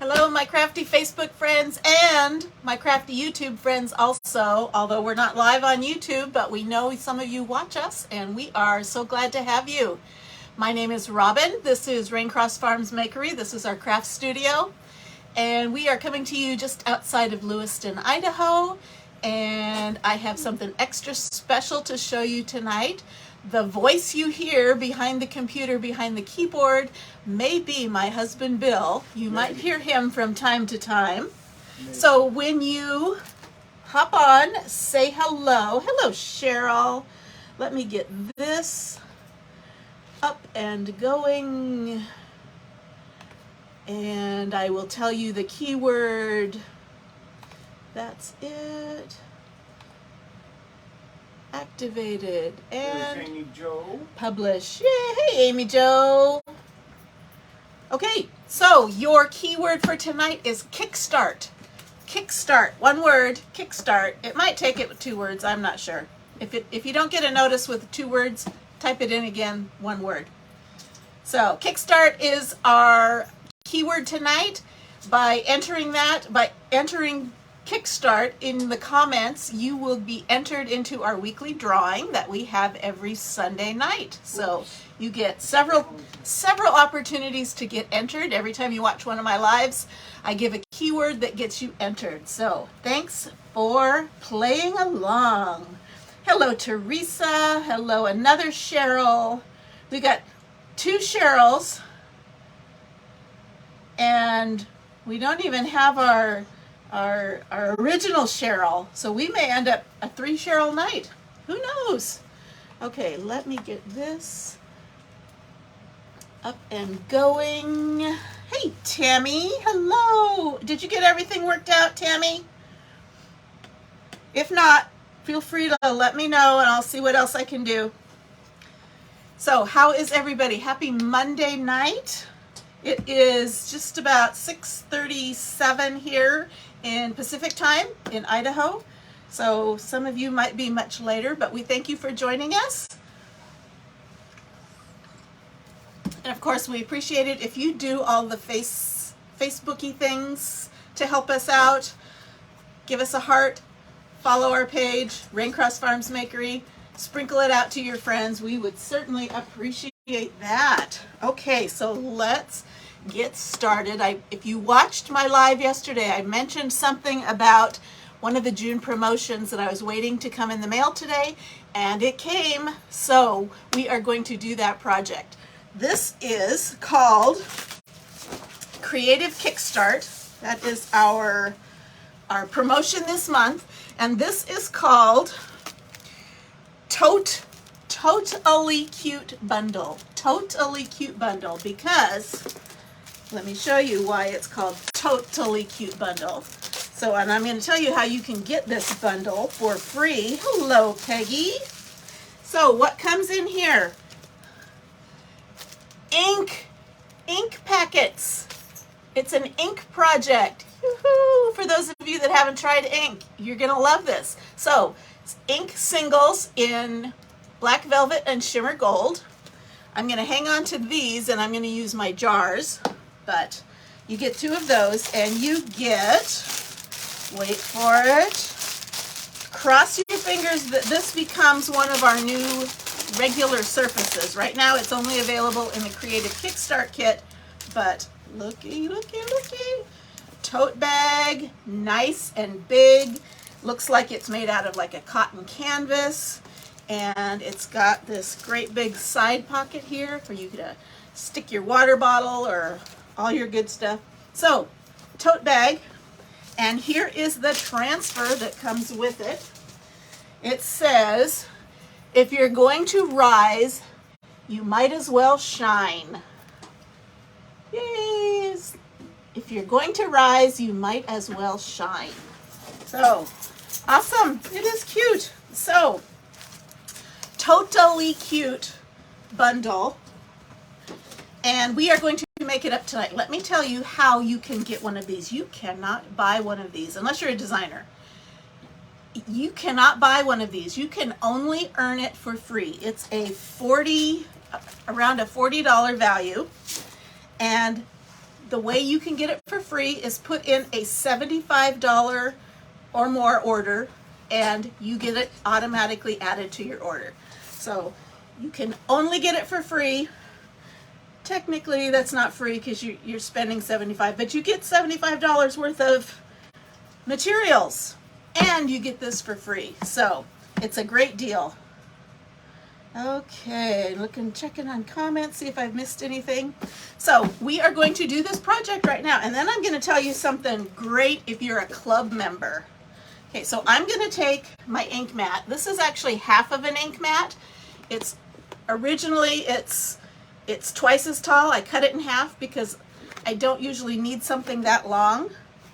Hello, my crafty Facebook friends and my crafty YouTube friends also, although we're not live on YouTube, but we know some of you watch us and we are so glad to have you. My name is Robin. This is Raincross Farms Makery. This is our craft studio, and we are coming to you just outside of Lewiston, Idaho, and I have something extra special to show you tonight. The voice you hear behind the computer, behind the keyboard, may be my husband Bill. You might hear him from time to time. So when you hop on, say hello. Hello, Cheryl. Let me get this up and going. And I will tell you the keyword. That's it. Activated and Amy Jo. Publish. Yay, hey Amy Jo. Okay, so your keyword for tonight is kickstart. Kickstart, one word, kickstart. It might take it with 2 words, I'm not sure. If you don't get a notice with 2 words, type it in again, 1 word. So kickstart is our keyword tonight. By entering Kickstart in the comments, you will be entered into our weekly drawing that we have every Sunday night. So you get several opportunities to get entered. Every time you watch one of my lives, I give a keyword that gets you entered. So thanks for playing along. Hello, Teresa. Hello, another Cheryl. We got 2 Cheryls, and we don't even have our original Cheryl, so we may end up a 3 Cheryl night. Who knows? Okay, let me get this up and going. Hey, Tammy, hello. Did you get everything worked out, Tammy? If not, feel free to let me know and I'll see what else I can do. So, how is everybody? Happy Monday night. It is just about 6:37 here in Pacific time in Idaho. So some of you might be much later, but we thank you for joining us. And of course, we appreciate it if you do all the Facebooky things to help us out. Give us a heart, follow our page, Raincross Farms Makery, sprinkle it out to your friends. We would certainly appreciate that. Okay, so let's get started. If you watched my live yesterday, I mentioned something about one of the June promotions that I was waiting to come in the mail today, and it came. So we are going to do that project. This is called Creative Kickstart. That is our promotion this month, and this is called Totally Cute Bundle. Totally Cute Bundle, because let me show you why it's called Totally Cute Bundle. So, and I'm going to tell you how you can get this bundle for free. Hello, Peggy. So, what comes in here? Ink packets. It's an ink project. Woohoo! For those of you that haven't tried ink, you're going to love this. So, ink singles in black velvet and shimmer gold. I'm going to hang on to these, and I'm going to use my jars. But you get 2 of those, and you get, wait for it, cross your fingers that this becomes one of our new regular surfaces. Right now it's only available in the Creative Kickstart kit, but looky. Tote bag, nice and big. Looks like it's made out of like a cotton canvas, and it's got this great big side pocket here for you to stick your water bottle or all your good stuff. So, tote bag, and here is the transfer that comes with it. It says, if you're going to rise, you might as well shine. Yay! If you're going to rise, you might as well shine. So, awesome. It is cute. So, Totally Cute Bundle. And we are going to make it up tonight. Let me tell you how you can get one of these. You cannot buy one of these unless you're a designer. You cannot buy one of these. You can only earn it for free. It's around a $40 value. And the way you can get it for free is put in a $75 or more order, and you get it automatically added to your order. So you can only get it for free. Technically, that's not free because you're spending $75, but you get $75 worth of materials, and you get this for free. So it's a great deal. Okay, checking on comments, see if I've missed anything. So we are going to do this project right now, and then I'm going to tell you something great if you're a club member. Okay, so I'm going to take my ink mat. This is actually half of an ink mat. It's twice as tall. I cut it in half because I don't usually need something that long.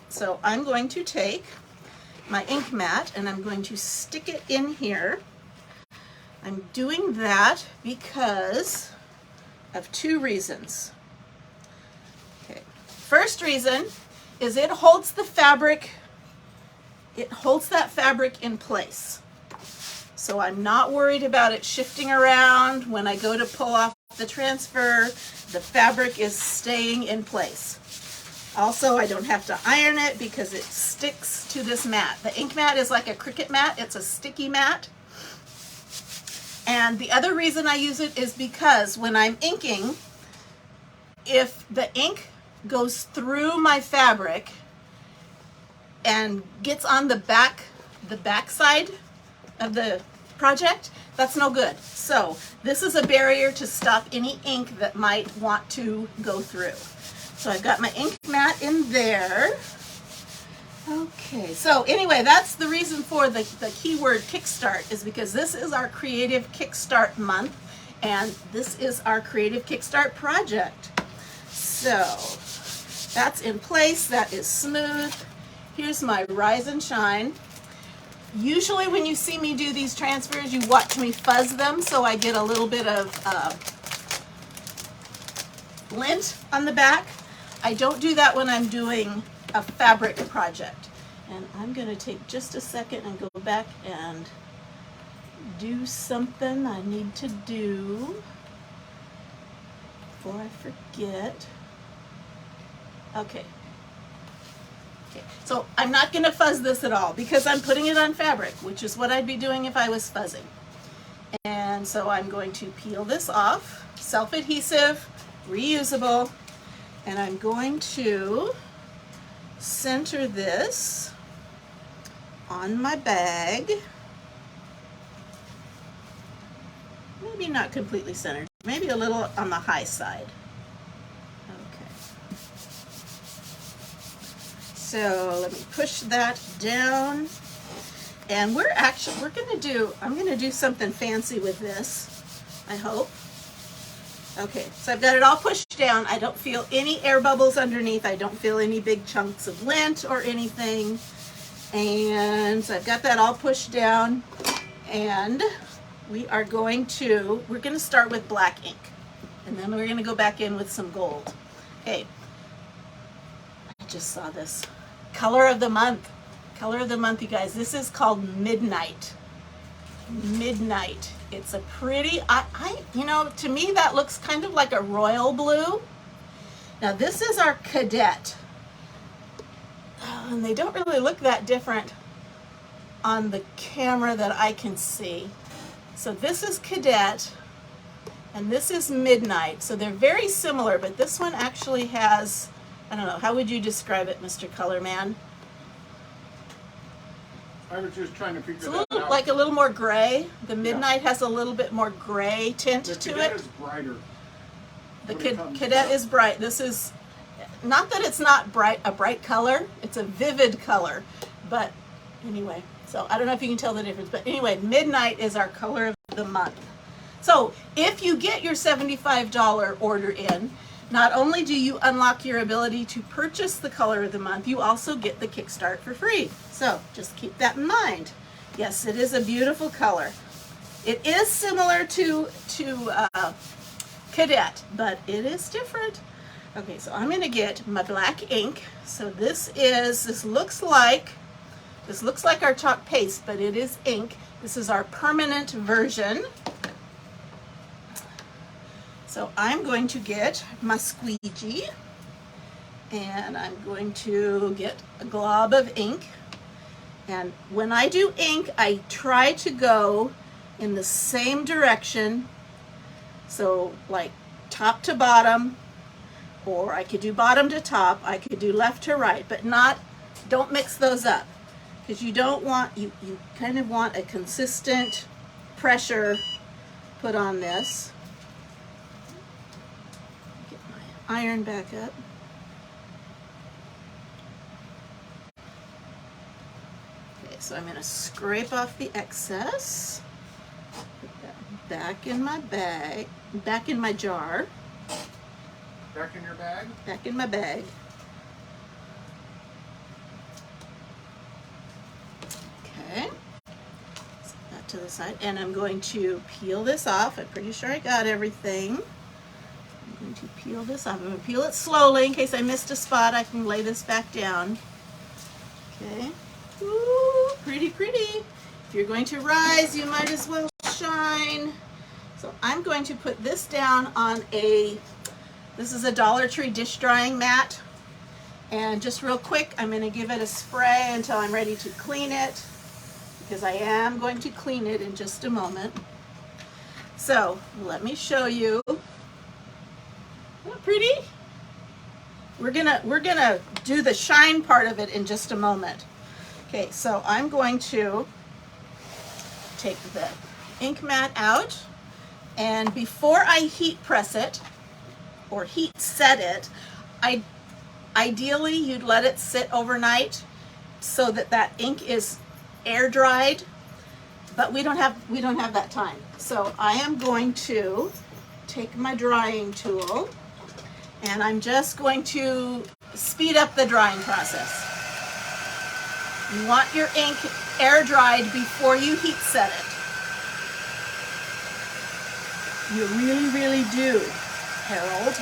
So I'm going to take my ink mat and I'm going to stick it in here. I'm doing that because of two reasons. Okay. First reason is it holds the fabric, it holds that fabric in place. So I'm not worried about it shifting around. When I go to pull off the transfer, the fabric is staying in place. Also, I don't have to iron it because it sticks to this mat. The ink mat is like a Cricut mat. It's a sticky mat. And the other reason I use it is because when I'm inking, if the ink goes through my fabric and gets on the back side of the project, that's no good. So this is a barrier to stop any ink that might want to go through. So I've got my ink mat in there. Okay, so anyway, that's the reason for the keyword Kickstart, is because this is our Creative Kickstart month, and this is our Creative Kickstart project. So that's in place, that is smooth. Here's my Rise and Shine. Usually when you see me do these transfers, you watch me fuzz them so I get a little bit of lint on the back. I don't do that when I'm doing a fabric project. And I'm going to take just a second and go back and do something I need to do before I forget. Okay. So I'm not going to fuzz this at all because I'm putting it on fabric, which is what I'd be doing if I was fuzzing. And so I'm going to peel this off, self-adhesive, reusable, and I'm going to center this on my bag. Maybe not completely centered, maybe a little on the high side. Okay. So let me push that down. And I'm gonna do something fancy with this, I hope. Okay, so I've got it all pushed down. I don't feel any air bubbles underneath. I don't feel any big chunks of lint or anything. And so I've got that all pushed down. And we're going to start with black ink. And then we're gonna go back in with some gold. Okay, I just saw this. Color of the month. Color of the month, you guys. This is called Midnight. Midnight. It's a pretty, to me that looks kind of like a royal blue. Now this is our Cadet. And they don't really look that different on the camera that I can see. So this is Cadet and this is Midnight. So they're very similar, but this one actually has, I don't know, how would you describe it, Mr. Color Man? I was just trying to figure that out. It's like a little more gray. The Midnight has a little bit more gray tint to it. The Cadet is brighter. The Cadet is bright. This is, not that it's not a bright color, it's a vivid color. But anyway, so I don't know if you can tell the difference. But anyway, Midnight is our color of the month. So if you get your $75 order in, not only do you unlock your ability to purchase the color of the month, you also get the Kickstart for free. So just keep that in mind. Yes, it is a beautiful color. It is similar to Cadet, but it is different. Okay, so I'm going to get my black ink. So this looks like our chalk paste, but it is ink. This is our permanent version. So I'm going to get my squeegee And I'm going to get a glob of ink. And when I do ink, I try to go in the same direction. So like top to bottom, or I could do bottom to top, I could do left to right, but don't mix those up, because you don't want, you kind of want a consistent pressure put on this. Get my iron back up. Okay, so I'm going to scrape off the excess, put that back in my bag, back in my jar. Back in your bag? Back in my bag. Okay. Set that to the side. And I'm going to peel this off. I'm pretty sure I got everything. I'm going to peel this off. I'm going to peel it slowly in case I missed a spot. I can lay this back down. Okay. Ooh, pretty, pretty. If you're going to rise, you might as well shine. So I'm going to put this down on this is a Dollar Tree dish drying mat, and just real quick I'm going to give it a spray until I'm ready to clean it, because I am going to clean it in just a moment. So let me show you. Isn't that pretty? We're gonna do the shine part of it in just a moment. Okay, so I'm going to take the ink mat out, and before I heat press it or heat set it, ideally you'd let it sit overnight so that ink is air dried, but we don't have that time. So I am going to take my drying tool, and I'm just going to speed up the drying process. You want your ink air dried before you heat set it. You really, really do, Harold.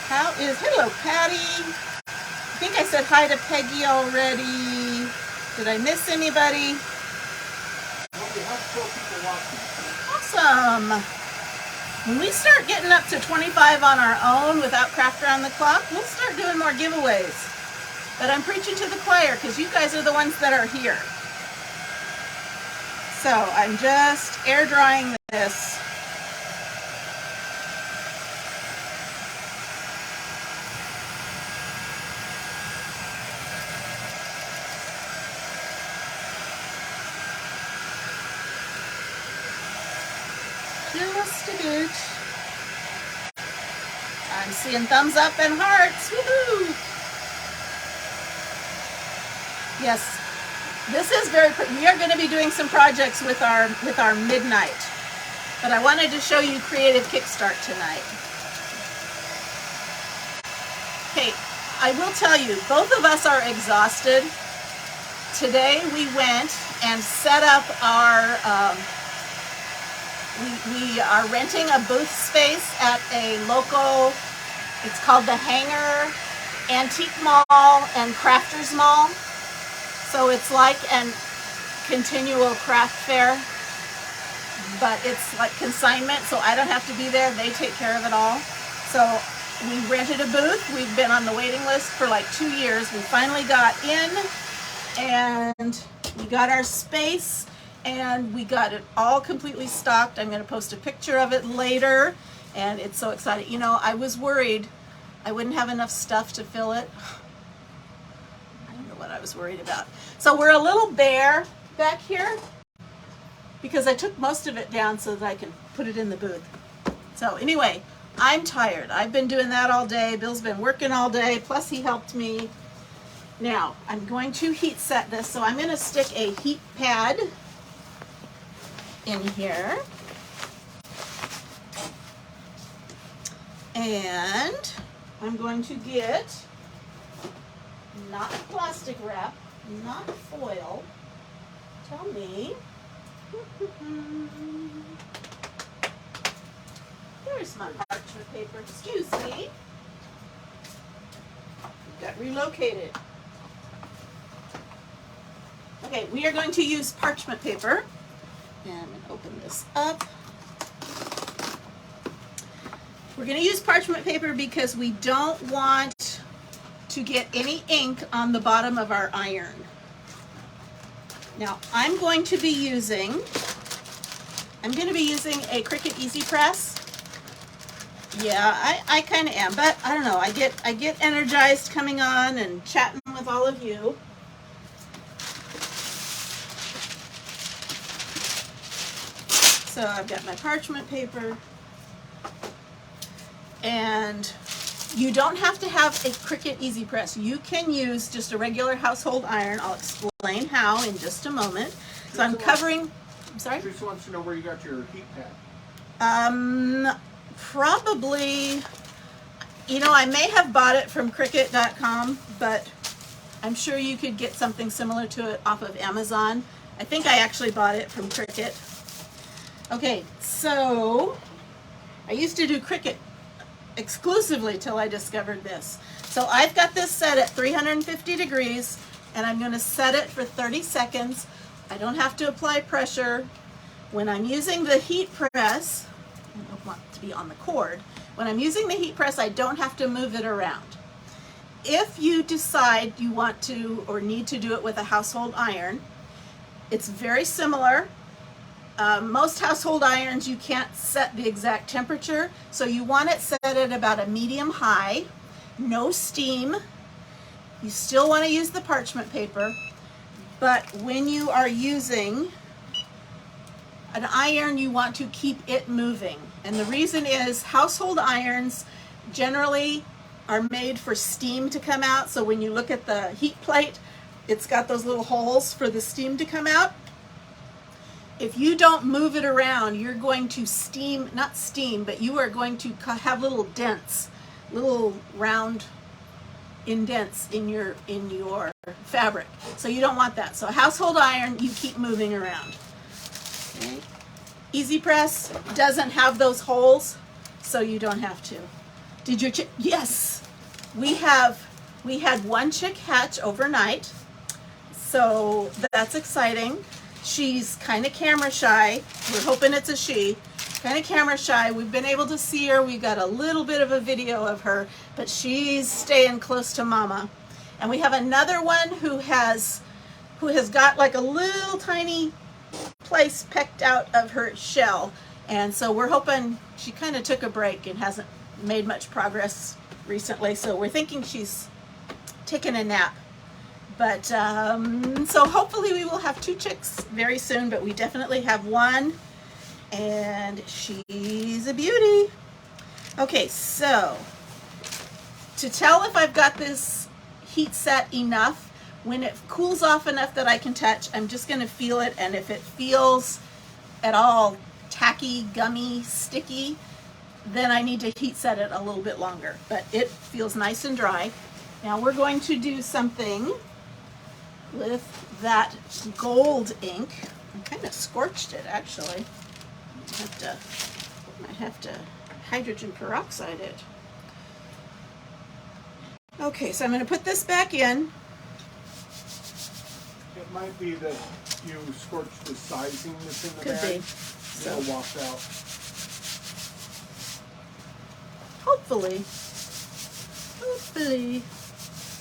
Hello, Patty. I think I said hi to Peggy already. Did I miss anybody? Well, we have 12 people watching. Awesome. When we start getting up to 25 on our own without Craft Around the Clock, we'll start doing more giveaways. But I'm preaching to the choir because you guys are the ones that are here. So I'm just air drying this. Just a bit. I'm seeing thumbs up and hearts. Woohoo! Yes, this is very pretty. We are going to be doing some projects with our midnight, but I wanted to show you Creative Kickstart tonight. Okay, I will tell you, both of us are exhausted. Today we went and set up our. We are renting a booth space at a local, it's called the Hangar Antique Mall and Crafters Mall. So it's like an continual craft fair, but it's like consignment, so I don't have to be there. They take care of it all. So we rented a booth. We've been on the waiting list for like 2 years. We finally got in, and we got our space. And we got it all completely stocked. I'm going to post a picture of it later, and it's so exciting. You know, I was worried I wouldn't have enough stuff to fill it. I don't know what I was worried about. So we're a little bare back here because I took most of it down so that I can put it in the booth. So anyway, I'm tired. I've been doing that all day. Bill's been working all day, plus he helped me. Now, I'm going to heat set this, so I'm going to stick a heat pad in here, and I'm going to get not plastic wrap, not foil, tell me, there's my parchment paper, excuse me, got relocated. Okay, we are going to use parchment paper. And I'm going to open this up. We're going to use parchment paper because we don't want to get any ink on the bottom of our iron. Now I'm going to be using a Cricut Easy Press. Yeah, I kind of am, but I don't know. I get energized coming on and chatting with all of you. So I've got my parchment paper, and you don't have to have a Cricut Easy Press. You can use just a regular household iron. I'll explain how in just a moment. So I'm covering, I'm sorry? Teresa wants to know where you got your heat pad. Probably, you know, I may have bought it from Cricut.com, but I'm sure you could get something similar to it off of Amazon. I think I actually bought it from Cricut. Okay, so I used to do Cricut exclusively till I discovered this. So I've got this set at 350 degrees, and I'm going to set it for 30 seconds. I don't have to apply pressure. When I'm using the heat press, I don't want it to be on the cord. When I'm using the heat press, I don't have to move it around. If you decide you want to or need to do it with a household iron, it's very similar. Most household irons you can't set the exact temperature, so you want it set at about a medium high, no steam. You still want to use the parchment paper, but when you are using an iron, you want to keep it moving. And the reason is household irons generally are made for steam to come out. So when you look at the heat plate, it's got those little holes for the steam to come out. If you don't move it around, you're going to not steam, but you are going to have little dents, little round indents in your fabric. So you don't want that. So household iron, you keep moving around. Okay. Easy Press doesn't have those holes, so you don't have to. Did your chick? Yes, we had one chick hatch overnight, so that's exciting. She's kind of camera shy. We're hoping it's a she. Kind of camera shy. We've been able to see her. We got a little bit of a video of her, but she's staying close to mama. And we have another one who has got like a little tiny place pecked out of her shell. And so we're hoping she kind of took a break and hasn't made much progress recently. So we're thinking she's taking a nap. But so hopefully we will have 2 chicks very soon, but we definitely have one, and she's a beauty. Okay, so to tell if I've got this heat set enough, when it cools off enough that I can touch, I'm just going to feel it, and if it feels at all tacky, gummy, sticky, then I need to heat set it a little bit longer. But it feels nice and dry. Now we're going to do something with that gold ink. I kind of scorched it actually. Might have to hydrogen peroxide it. Okay, so I'm going to put this back in. It might be that you scorched the sizing that's in the Could bag. be. So It'll wash out. hopefully.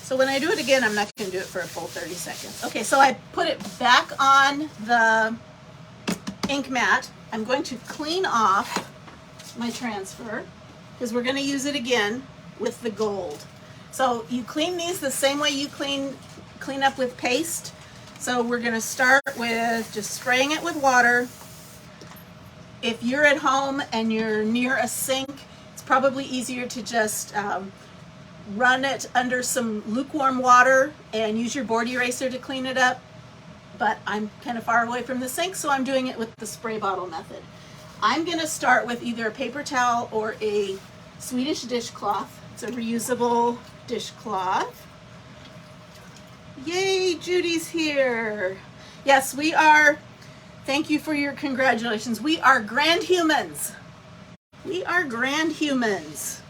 So when I do it again, I'm not going to do it for a full 30 seconds. Okay, so I put it back on the ink mat. I'm going to clean off my transfer because we're going to use it again with the gold. So you clean these the same way you clean up with paste. So we're going to start with just spraying it with water. If you're at home and you're near a sink, it's probably easier to just run it under some lukewarm water and use your board eraser to clean it up. But I'm kind of far away from the sink, so I'm doing it with the spray bottle method. I'm going to start with either a paper towel or a Swedish dishcloth. It's a reusable dishcloth. Yay, Judy's here. Yes, we are. Thank you for your congratulations. We are grand humans. We are grand humans.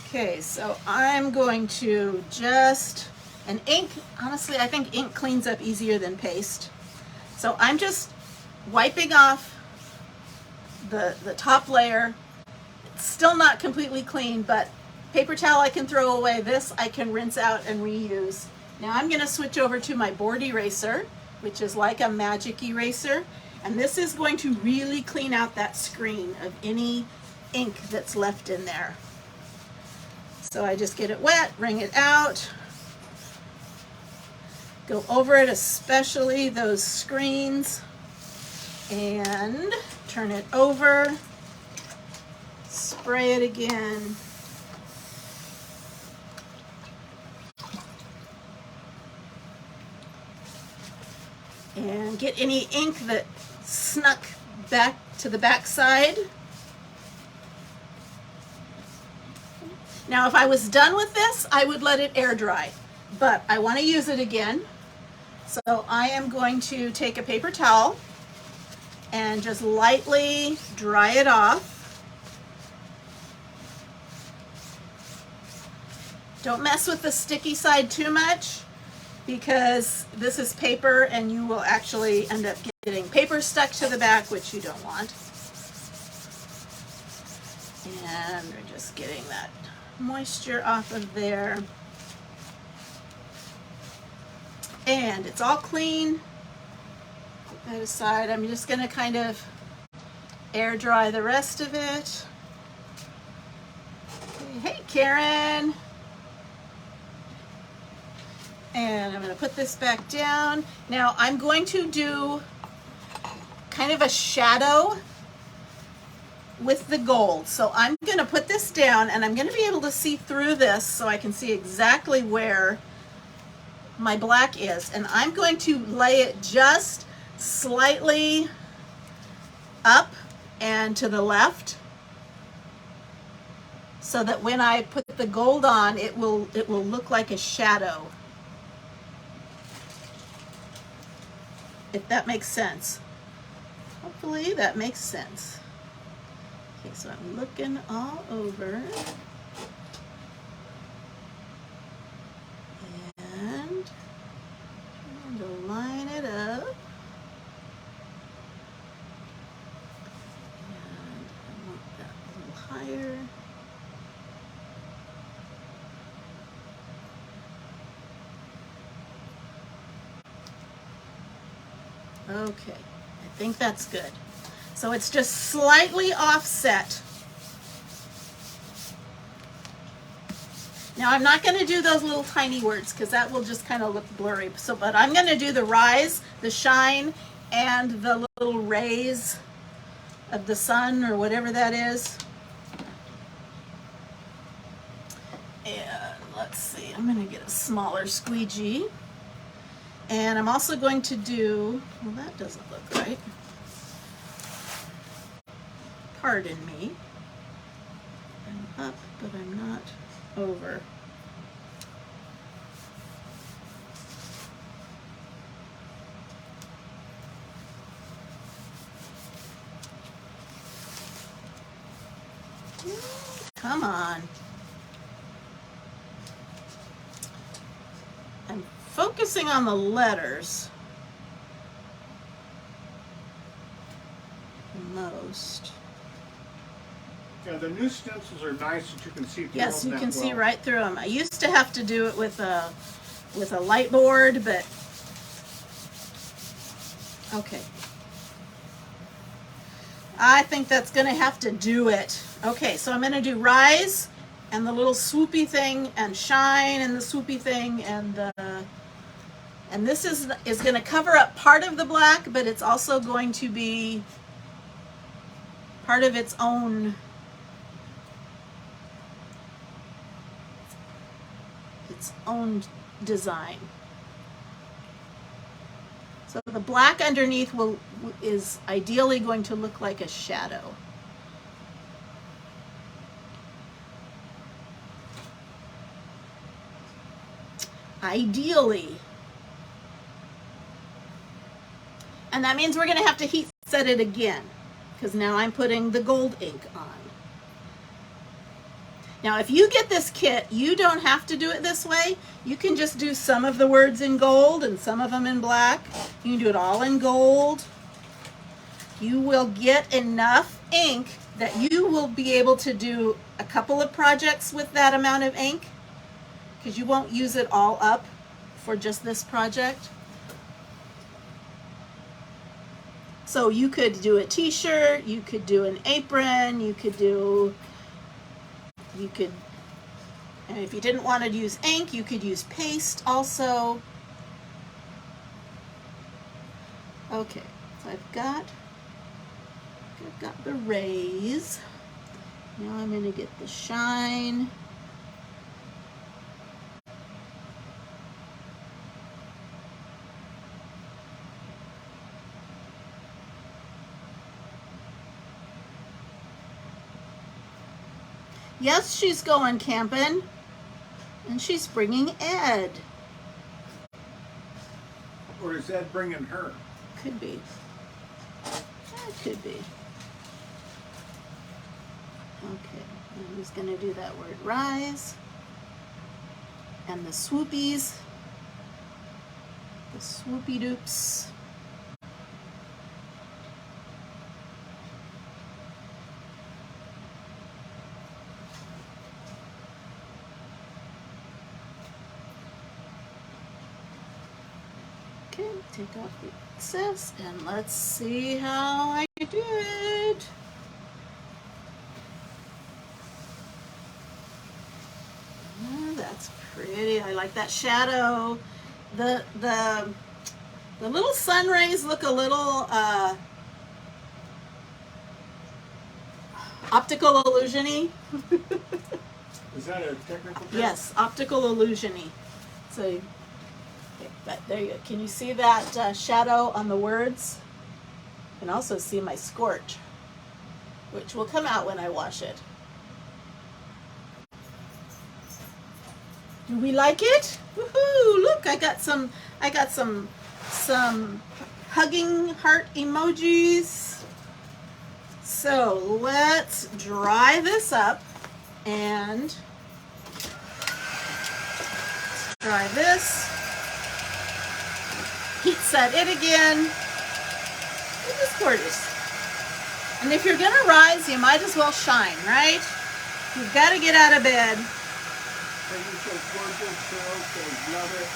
Okay, so I'm going to and ink, honestly, I think ink cleans up easier than paste. So I'm just wiping off the top layer. It's still not completely clean, but paper towel I can throw away. This I can rinse out and reuse. Now I'm going to switch over to my board eraser, which is like a magic eraser. And this is going to really clean out that screen of any ink that's left in there. So I just get it wet, wring it out, go over it, especially those screens, and turn it over, spray it again. And get any ink that snuck back to the back side. Now if I was done with this, I would let it air dry, but I want to use it again. So I am going to take a paper towel and just lightly dry it off. Don't mess with the sticky side too much, because this is paper and you will actually end up getting paper stuck to the back, which you don't want. And we're just getting that moisture off of there. And it's all clean. Put that aside. I'm just going to kind of air dry the rest of it. Hey, Karen. And I'm going to put this back down. Now I'm going to do kind of a shadow with the gold. So I'm going to put this down and I'm going to be able to see through this so I can see exactly where my black is. And I'm going to lay it just slightly up and to the left, so that when I put the gold on, it will look like a shadow. If that makes sense. Hopefully that makes sense. Okay, so I'm looking all over. And trying to line it up. And I want that a little higher. Okay, I think that's good. So it's just slightly offset. Now I'm not going to do those little tiny words because that will just kind of look blurry. So, but I'm going to do the rise, the shine, and the little rays of the sun or whatever that is. And let's see, I'm going to get a smaller squeegee. And I'm also going to do, well, that doesn't look right. Pardon me. I'm up, but I'm not over. Come on. I'm focusing on the letters the most. Yeah, the new stencils are nice that you can see through them. Yes, you can see right through them. I used to have to do it with a light board, but okay. I think that's going to have to do it. Okay, so I'm going to do rise and the little swoopy thing, and shine and the swoopy thing, and this is going to cover up part of the black, but it's also going to be part of its own design. So the black underneath is ideally going to look like a shadow. Ideally. And that means we're going to have to heat set it again, because now I'm putting the gold ink on. Now if you get this kit, you don't have to do it this way. You can just do some of the words in gold and some of them in black. You can do it all in gold. you will get enough ink that you will be able to do a couple of projects with that amount of ink, because you won't use it all up for just this project. So you could do a t-shirt, you could do an apron, and if you didn't want to use ink, you could use paste also. Okay, so I've got the rays. Now I'm going to get the shine. Yes, she's going camping, and she's bringing Ed. Or is Ed bringing her? Could be. That could be. Okay, I'm just going to do that word rise. And the swoopies. The swoopy doops. Okay, take off the excess and let's see how I did. Oh, that's pretty. I like that shadow. The little sun rays look a little optical illusion-y. Is that a technical term? Yes, optical illusion-y. So, okay, but there you go. Can you see that shadow on the words? You can also see my scorch, which will come out when I wash it. Do we like it? Woohoo! Look, I got some hugging heart emojis. So let's dry this up and try this. Heat set it again. It is gorgeous. And if you're gonna rise, you might as well shine, right? You've got to get out of bed. You so gorgeous, so love it.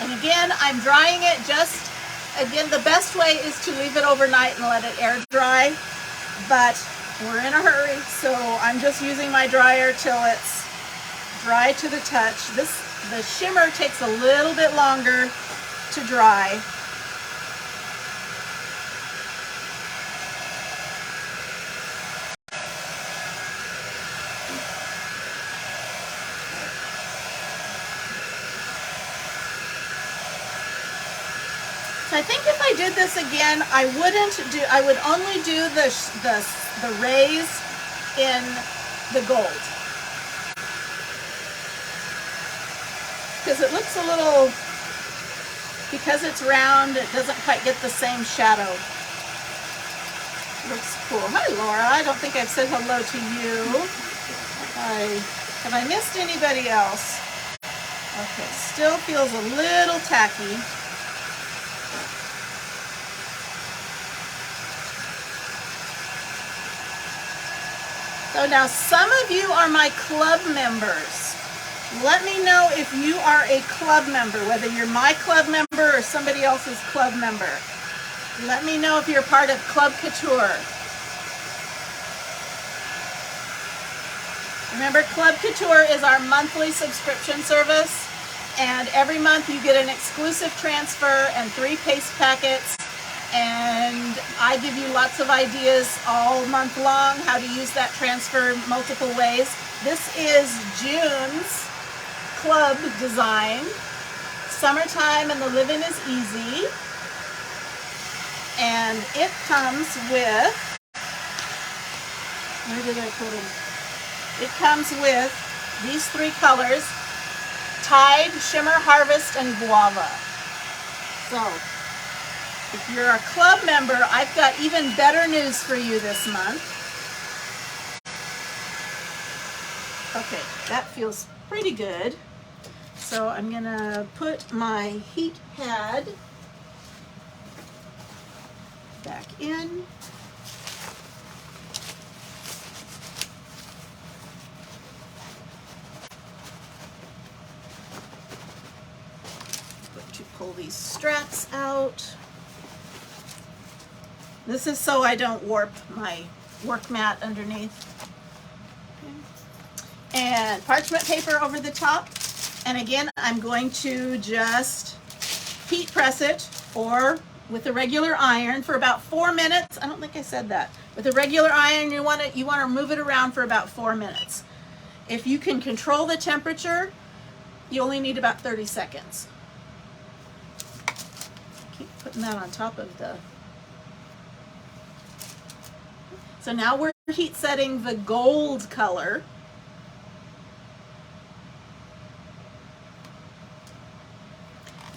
And again, I'm drying it again, the best way is to leave it overnight and let it air dry, but we're in a hurry, so I'm just using my dryer till it's dry to the touch. The shimmer takes a little bit longer to dry. So I think if I did this again, I would only do the rays in the gold. Because it looks a little, because it's round, it doesn't quite get the same shadow. Looks cool. Hi Laura, I don't think I've said hello to you. Have I missed anybody else? Okay, still feels a little tacky. So now some of you are my club members. Let me know if you are a club member, whether you're my club member or somebody else's club member. Let me know if you're part of Club Couture. Remember, Club Couture is our monthly subscription service, and every month you get an exclusive transfer and 3 paste packets, and I give you lots of ideas all month long how to use that transfer multiple ways. This is June's club design, Summertime and the Living is Easy, and it comes with, where did I put them? It comes with these 3 colors, Tide, Shimmer, Harvest, and Guava. So If you're a club member, I've got even better news for you this month. Okay, that feels pretty good. So I'm gonna put my heat pad back in. To pull these straps out. This is so I don't warp my work mat underneath. Okay. And parchment paper over the top. And again, I'm going to just heat press it, or with a regular iron for about 4 minutes. I don't think I said that. With a regular iron, you want to move it around for about 4 minutes. If you can control the temperature, you only need about 30 seconds. Keep putting that on top of the... So now we're heat setting the gold color.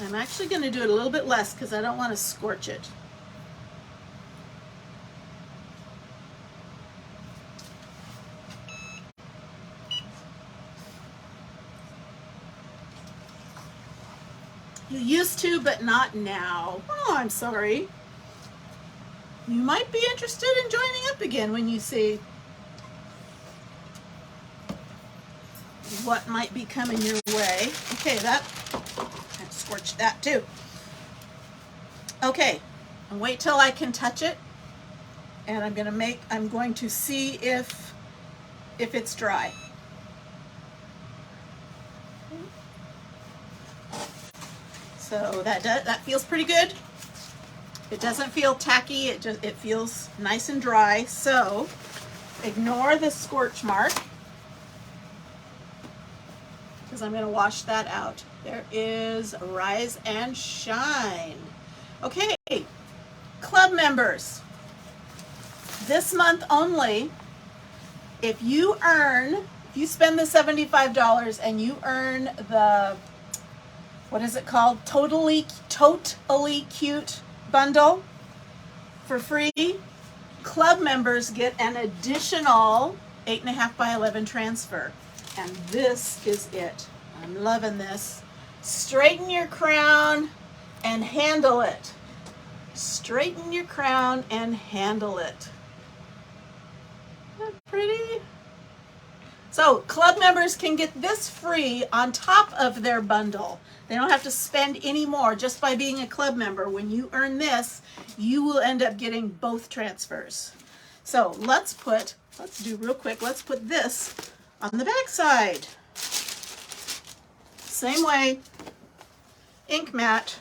I'm actually going to do it a little bit less because I don't want to scorch it. You used to, but not now. Oh, I'm sorry. You might be interested in joining up again when you see what might be coming your way. Okay, that I scorched that too. Okay, and wait till I can touch it, and I'm going to see if it's dry. So that feels pretty good. It doesn't feel tacky. It feels nice and dry. So ignore the scorch mark, because I'm going to wash that out. There is Rise and Shine. Okay, club members, this month only, if you spend the $75 and you earn the, what is it called? Totally Cute bundle for free, club members get an additional 8.5 by 11 transfer. And this is it. I'm loving this. Straighten your crown and handle it. Straighten your crown and handle it. Isn't that pretty? So club members can get this free on top of their bundle. They don't have to spend any more just by being a club member. When you earn this, you will end up getting both transfers. So let's do real quick, let's put this on the back side. Same way, ink mat.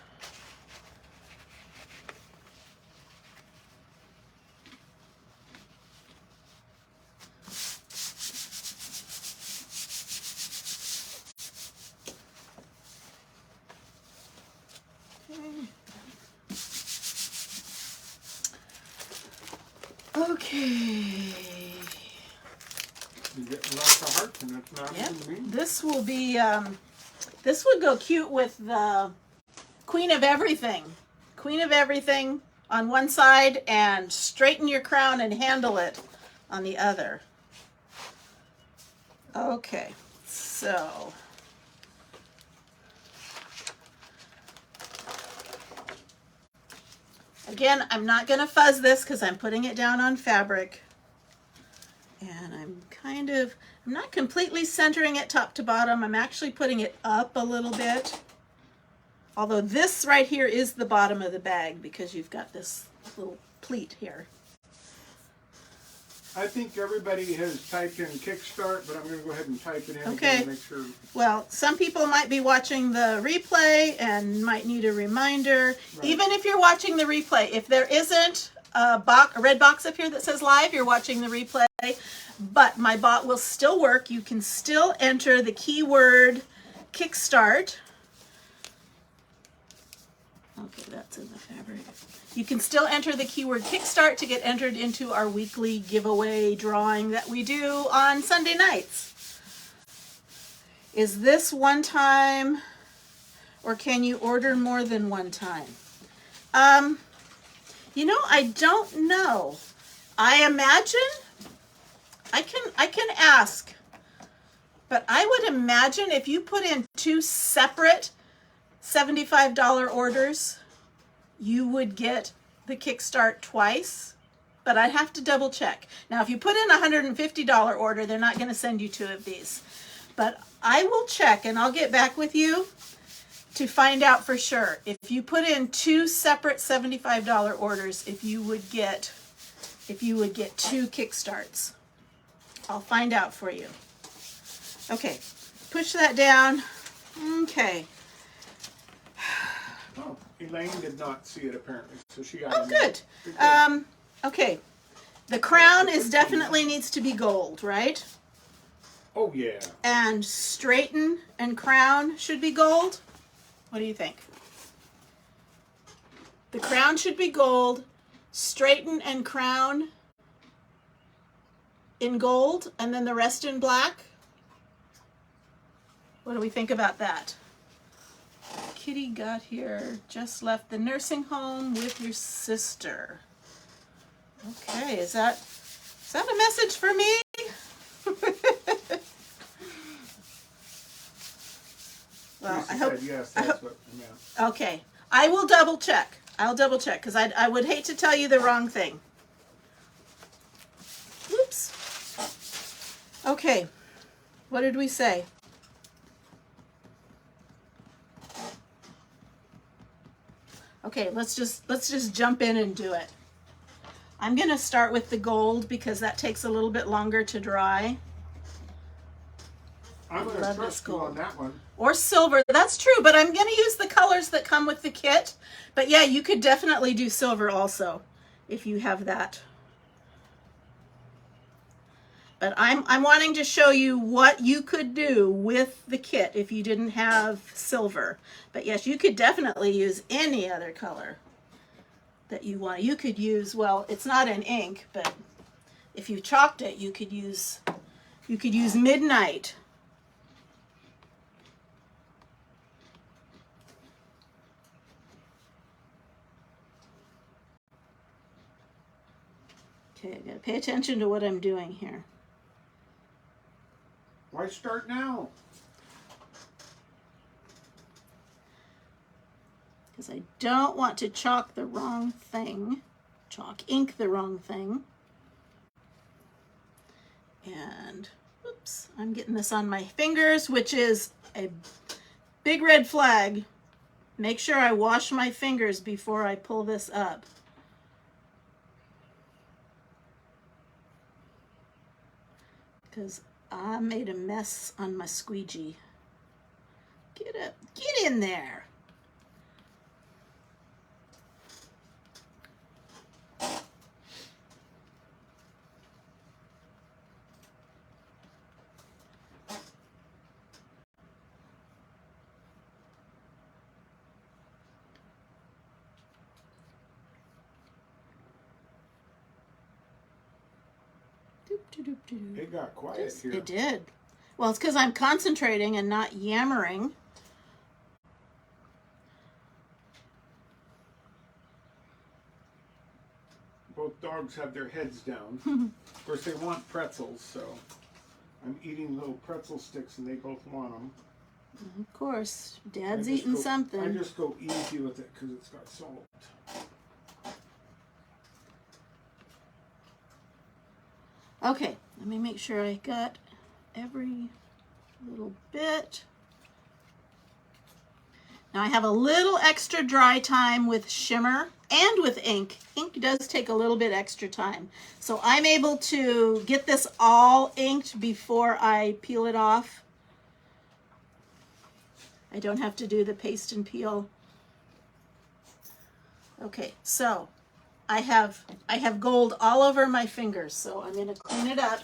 Okay. You get lots of hearts, and that's not even me. This will be, this would go cute with the Queen of Everything. Queen of Everything on one side, and straighten your crown and handle it on the other. Okay, so. Again, I'm not going to fuzz this because I'm putting it down on fabric. And I'm not completely centering it top to bottom. I'm actually putting it up a little bit. Although this right here is the bottom of the bag because you've got this little pleat here. I think everybody has typed in Kickstart, but I'm going to go ahead and type it in Okay. again to make sure. Well, some people might be watching the replay and might need a reminder. Right. Even if you're watching the replay, if there isn't a red box up here that says live, you're watching the replay, but my bot will still work. You can still enter the keyword Kickstart. Okay, that's in the fabric. You can still enter the keyword Kickstart to get entered into our weekly giveaway drawing that we do on Sunday nights. Is this one time, or can you order more than one time? You know, I don't know. I imagine I can ask, but I would imagine if you put in 2 separate $75 orders, you would get the Kickstart twice, but I'd have to double check. Now, if you put in a $150 order, they're not going to send you 2 of these, but I will check and I'll get back with you to find out for sure. If you put in 2 separate $75 orders, if you would get 2 Kickstarts. I'll find out for you. Okay, push that down. Okay. Oh, Elaine did not see it apparently, so she got Oh, it. good. Okay. The crown is definitely needs to be gold, right? Oh, yeah. And straighten and crown should be gold. What do you think? The crown should be gold. Straighten and crown in gold, and then the rest in black. What do we think about that? Kitty got here, just left the nursing home with your sister. Okay, is that a message for me? Well, I hope. Yes, that's what I meant. Okay, I will double check. I'll double check because I would hate to tell you the wrong thing. Whoops. Okay, what did we say? Okay, let's just jump in and do it. I'm gonna start with the gold because that takes a little bit longer to dry. I'm going to trust you on that one. Or silver, that's true, but I'm gonna use the colors that come with the kit. But yeah, you could definitely do silver also if you have that. But I'm wanting to show you what you could do with the kit if you didn't have silver. But yes, you could definitely use any other color that you want. You could use, well, it's not an ink, but if you chalked it, you could use Midnight. Okay, I gotta pay attention to what I'm doing here. Why start now? Because I don't want to chalk the wrong thing, ink the wrong thing. And, oops, I'm getting this on my fingers, which is a big red flag. Make sure I wash my fingers before I pull this up. Because I made a mess on my squeegee. Get up, get in there. It got quiet here. It did. Well, it's because I'm concentrating and not yammering. Both dogs have their heads down. Of course, they want pretzels, so I'm eating little pretzel sticks and they both want them. Of course, Dad's eating something. I just go easy with it because it's got salt. Okay, let me make sure I got every little bit. Now I have a little extra dry time with shimmer and with ink. Ink does take a little bit extra time. So I'm able to get this all inked before I peel it off. I don't have to do the paste and peel. Okay, so I have gold all over my fingers, so I'm going to clean it up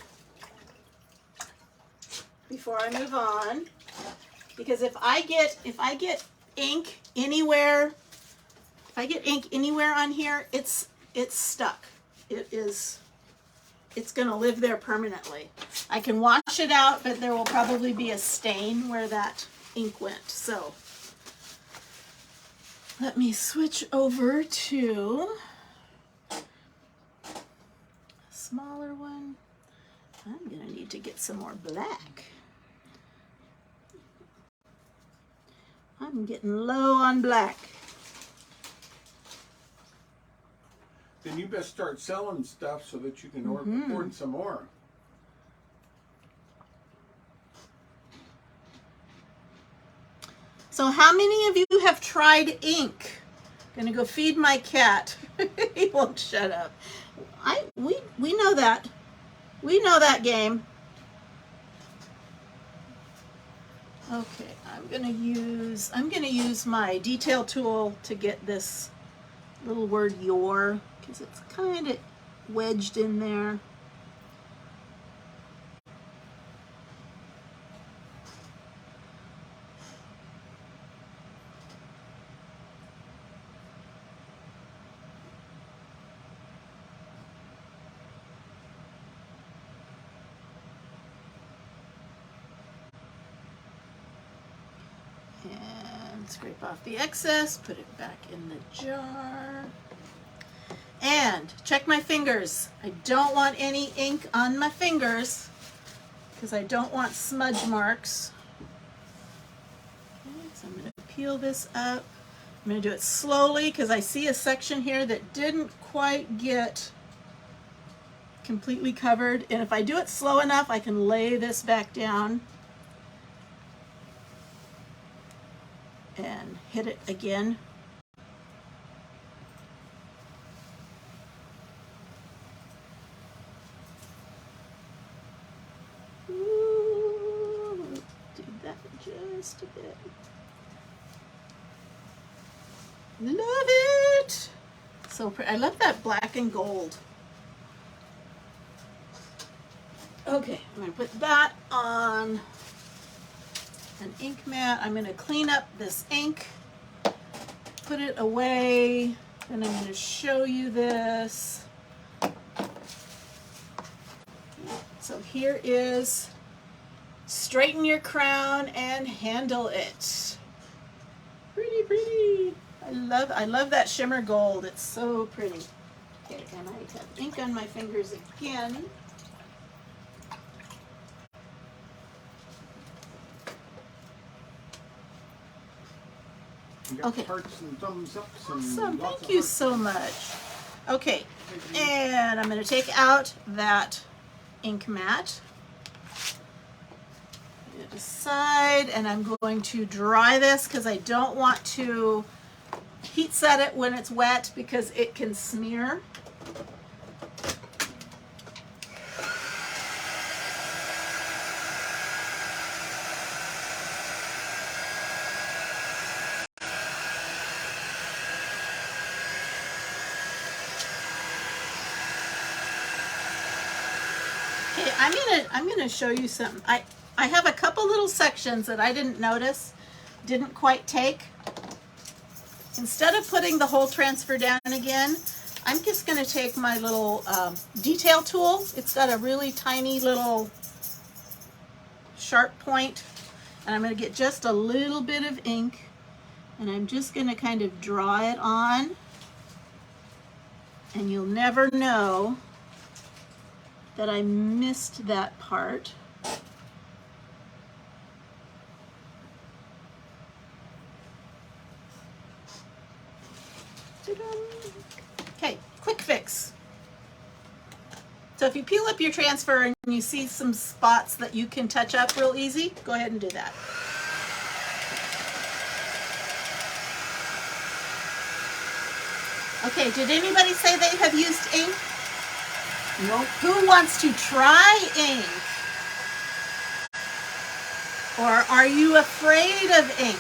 before I move on. Because if I get ink anywhere, on here, it's stuck. It's going to live there permanently. I can wash it out, but there will probably be a stain where that ink went. So let me switch over to smaller one. I'm gonna need to get some more black. I'm getting low on black. Then you best start selling stuff so that you can afford some more. So how many of you have tried ink? Gonna go feed my cat. He won't shut up. We know that. We know that game. Okay, I'm gonna use my detail tool to get this little word your, because it's kind of wedged in there. And scrape off the excess, put it back in the jar. And check my fingers. I don't want any ink on my fingers because I don't want smudge marks. Okay, so I'm going to peel this up. I'm going to do it slowly because I see a section here that didn't quite get completely covered. And if I do it slow enough, I can lay this back down and hit it again. Ooh, do that just a bit. Love it! So pretty. I love that black and gold. Okay, I'm going to put that on an ink mat. I'm going to clean up this ink, put it away, and I'm going to show you this. So here is straighten your crown and handle it. Pretty, pretty. I love that shimmer gold. It's so pretty. Okay, and I have ink on my fingers again. Okay. Hearts and thumbs ups and Awesome. Thank you so much. Okay, and I'm going to take out that ink mat. Put it aside, and I'm going to dry this because I don't want to heat set it when it's wet because it can smear. Okay, I'm gonna show you something. I have a couple little sections that I didn't notice, didn't quite take. Instead of putting the whole transfer down again, I'm just gonna take my little detail tool. It's got a really tiny little sharp point, and I'm gonna get just a little bit of ink, and I'm just gonna kind of draw it on, and you'll never know that I missed that part. Okay, quick fix. So if you peel up your transfer and you see some spots that you can touch up real easy, go ahead and do that. Okay, did anybody say they have used ink? No. Who wants to try ink? Or are you afraid of ink?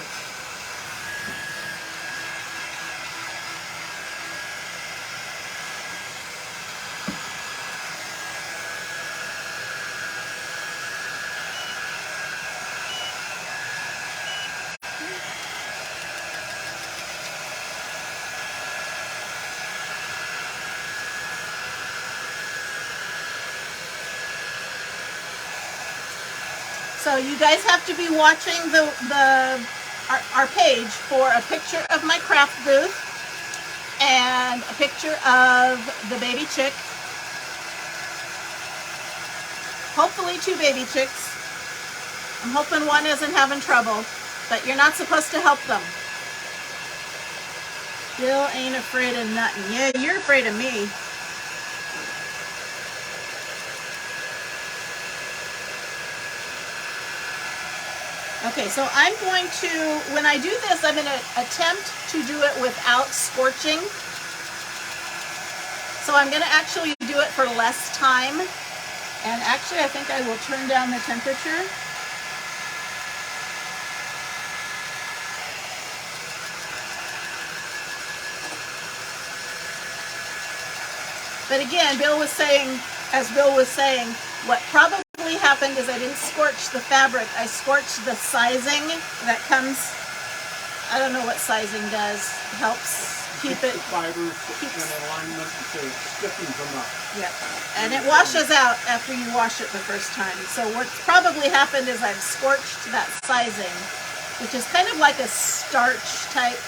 So you guys have to be watching our page for a picture of my craft booth and a picture of the baby chick. hopefully 2 baby chicks. I'm hoping one isn't having trouble, but you're not supposed to help them. Bill ain't afraid of nothing. Yeah, you're afraid of me. Okay, so I'm going to, when I do this, I'm going to attempt to do it without scorching. So I'm going to actually do it for less time. And actually, I think I will turn down the temperature. But again, Bill was saying, what probably happened is I didn't scorch the fabric. I scorched the sizing that comes, I don't know what sizing does. It helps keep it. The fibers in alignment so it stiffens them up. Yeah, and it washes out after you wash it the first time. So what's probably happened is I've scorched that sizing, which is kind of like a starch type.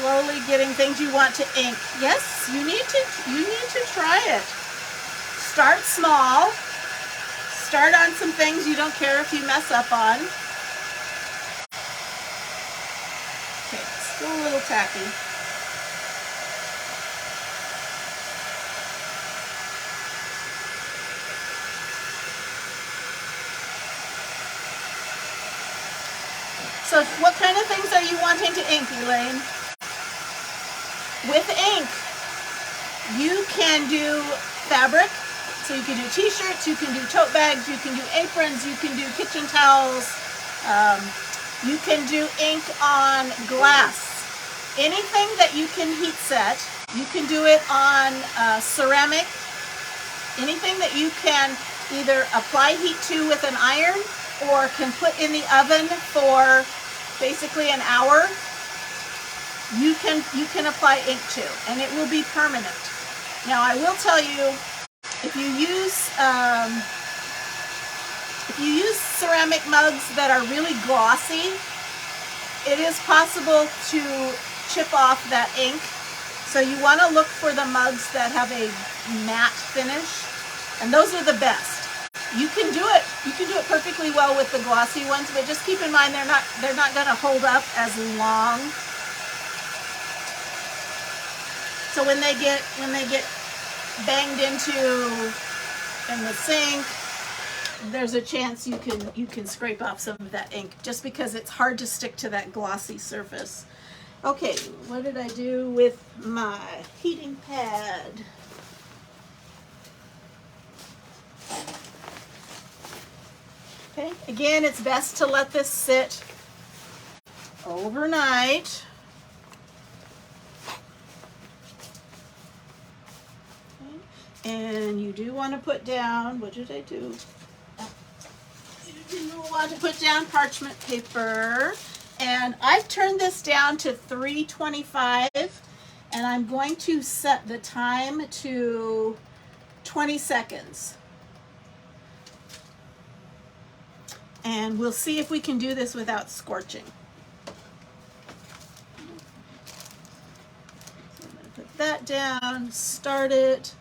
Slowly getting things you want to ink. Yes, you need to try it. Start small. Start on some things you don't care if you mess up on. Okay, still a little tacky. So what kind of things are you wanting to ink, Elaine? With ink, you can do fabric, so you can do t-shirts, you can do tote bags, you can do aprons, you can do kitchen towels, you can do ink on glass. Anything that you can heat set, you can do it on ceramic, anything that you can either apply heat to with an iron or can put in the oven for basically an hour. You can apply ink to, and it will be permanent. Now I will tell you, if you use ceramic mugs that are really glossy, it is possible to chip off that ink. So you want to look for the mugs that have a matte finish, and those are the best. You can do it perfectly well with the glossy ones, but just keep in mind they're not going to hold up as long. So when they get banged in the sink, there's a chance you can scrape off some of that ink just because it's hard to stick to that glossy surface. Okay, what did I do with my heating pad? Okay, again, it's best to let this sit overnight. And you do want to put down, what did I do? You do want to put down parchment paper. And I've turned this down to 325, and I'm going to set the time to 20 seconds. And we'll see if we can do this without scorching. So I'm going to put that down, start it.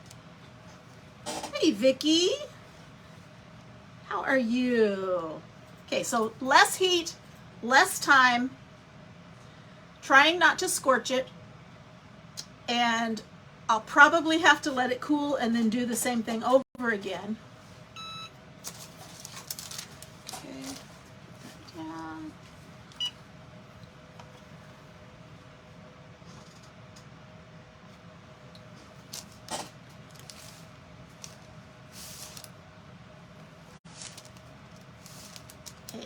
Hey, Vicky. How are you? Okay, so less heat, less time, trying not to scorch it, and I'll probably have to let it cool and then do the same thing over again. Okay, put that down.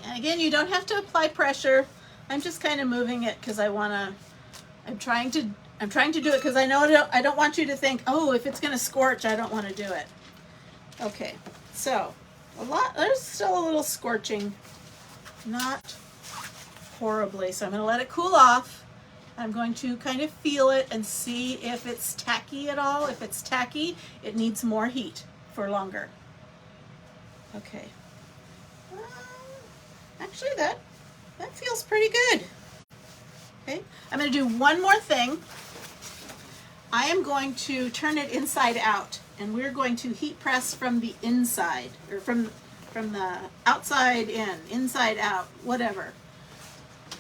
And again, you don't have to apply pressure. I'm just kind of moving it because I'm trying to do it because I don't want you to think, oh, if it's going to scorch, I don't want to do it. Okay, so there's still a little scorching, not horribly. So I'm going to let it cool off. I'm going to kind of feel it and see if it's tacky at all. If it's tacky, it needs more heat for longer. Okay. Actually, that feels pretty good. Okay, I'm going to do one more thing. I am going to turn it inside out. and we're going to heat press from the inside, or from the outside in, inside out, whatever.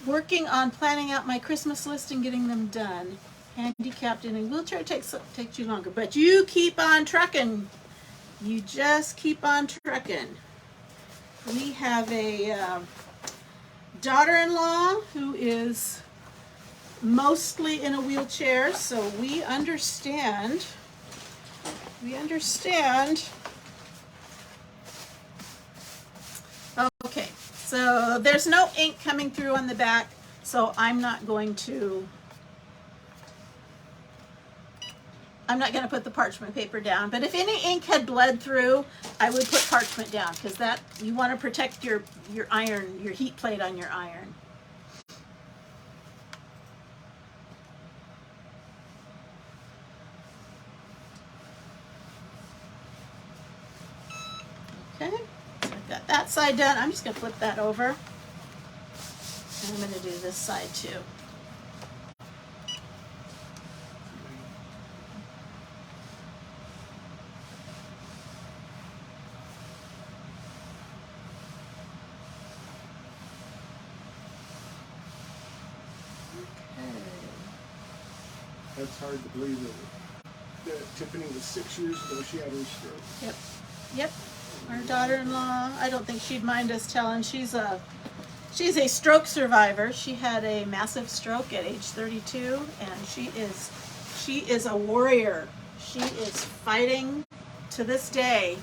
Working on planning out my Christmas list and getting them done. Handicapped in a wheelchair takes you longer, but you keep on trucking. You just keep on trucking. We have a daughter-in-law who is mostly in a wheelchair, so we understand. Okay, so there's no ink coming through on the back, so I'm not going to put the parchment paper down, but if any ink had bled through, I would put parchment down, because that, you want to protect your iron, your heat plate on your iron. Okay, so I've got that side done. I'm just going to flip that over, and I'm going to do this side too. That's hard to believe that Tiffany was 6 years ago she had her stroke. Yep. Our daughter-in-law, I don't think she'd mind us telling, she's a stroke survivor. She had a massive stroke at age 32, and she is a warrior. She is fighting to this day.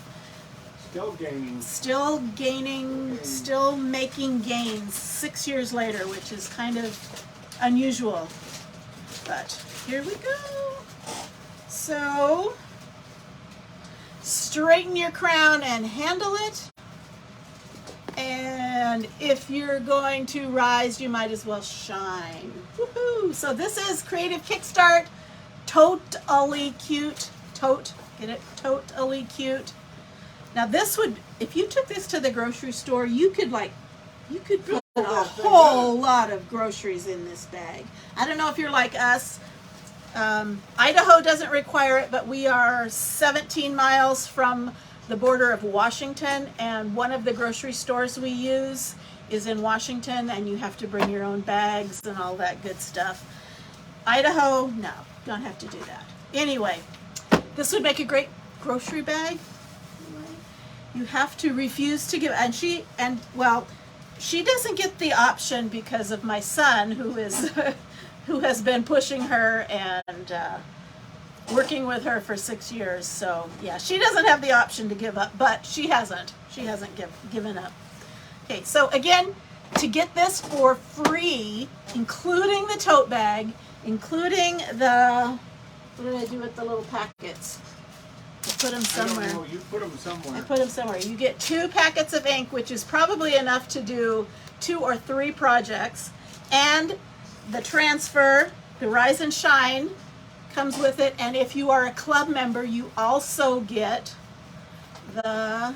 Still gaining, still making gains 6 years later, which is kind of unusual. But here we go. So, straighten your crown and handle it. And if you're going to rise, you might as well shine. Woohoo! So this is Creative Kickstart. Totally cute. Get it? Totally cute. Now this would, if you took this to the grocery store, you could put a whole lot of groceries in this bag. I don't know if you're like us. Idaho doesn't require it, but we are 17 miles from the border of Washington, and one of the grocery stores we use is in Washington, and you have to bring your own bags and all that good stuff. Idaho, no, don't have to do that. Anyway, this would make a great grocery bag. You have to refuse to give, well, she doesn't get the option because of my son, who has been pushing her and working with her for 6 years. So yeah, she doesn't have the option to give up, but she hasn't given up. Okay, so again, to get this for free, including the tote bag, including the, what did I do with the little packets? I put them somewhere. I don't know, you put them somewhere. I put them somewhere. You get 2 packets of ink, which is probably enough to do 2 or 3 projects, and the transfer, the Rise and Shine, comes with it. And if you are a club member, you also get the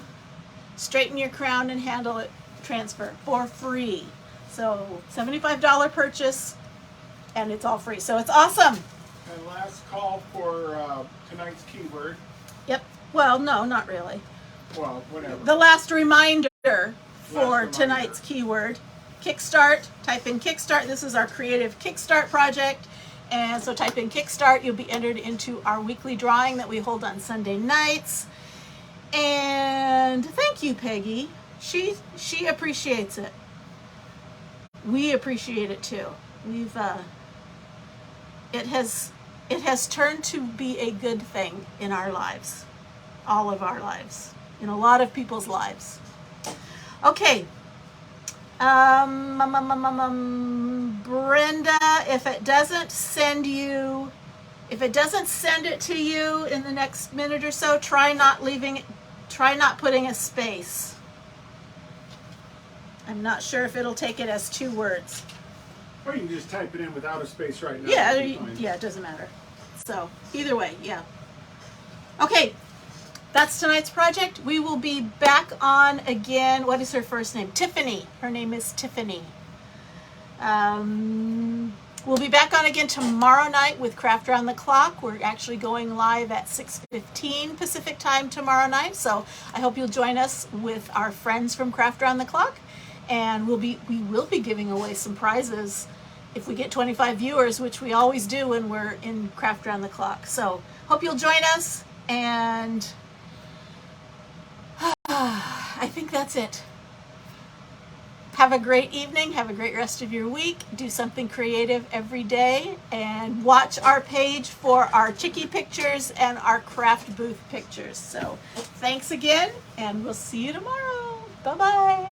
Straighten Your Crown and Handle It transfer for free. So $75 purchase, and it's all free. So it's awesome. And last call for tonight's keyword. Yep. Well, no, not really. Well, whatever. The last reminder for tonight's keyword. Kickstart, type in Kickstart. This is our Creative Kickstart project. And so type in Kickstart, you'll be entered into our weekly drawing that we hold on Sunday nights. And thank you, Peggy. She appreciates it. We appreciate it too. It has turned to be a good thing in our lives. All of our lives. In a lot of people's lives. Okay. Brenda, if it doesn't send it to you in the next minute or so, try not putting a space. I'm not sure if it'll take it as 2 words. Or you can just type it in without a space right now. Yeah, it doesn't matter. So, either way, yeah. Okay. That's tonight's project. We will be back on again. What is her first name? Tiffany. Her name is Tiffany. We'll be back on again tomorrow night with Craft Around the Clock. We're actually going live at 6:15 Pacific time tomorrow night. So I hope you'll join us with our friends from Craft Around the Clock. And we will be giving away some prizes if we get 25 viewers, which we always do when we're in Craft Around the Clock. So hope you'll join us, and I think that's it. Have a great evening. Have a great rest of your week. Do something creative every day, and watch our page for our chickie pictures and our craft booth pictures. So thanks again, and we'll see you tomorrow. Bye-bye.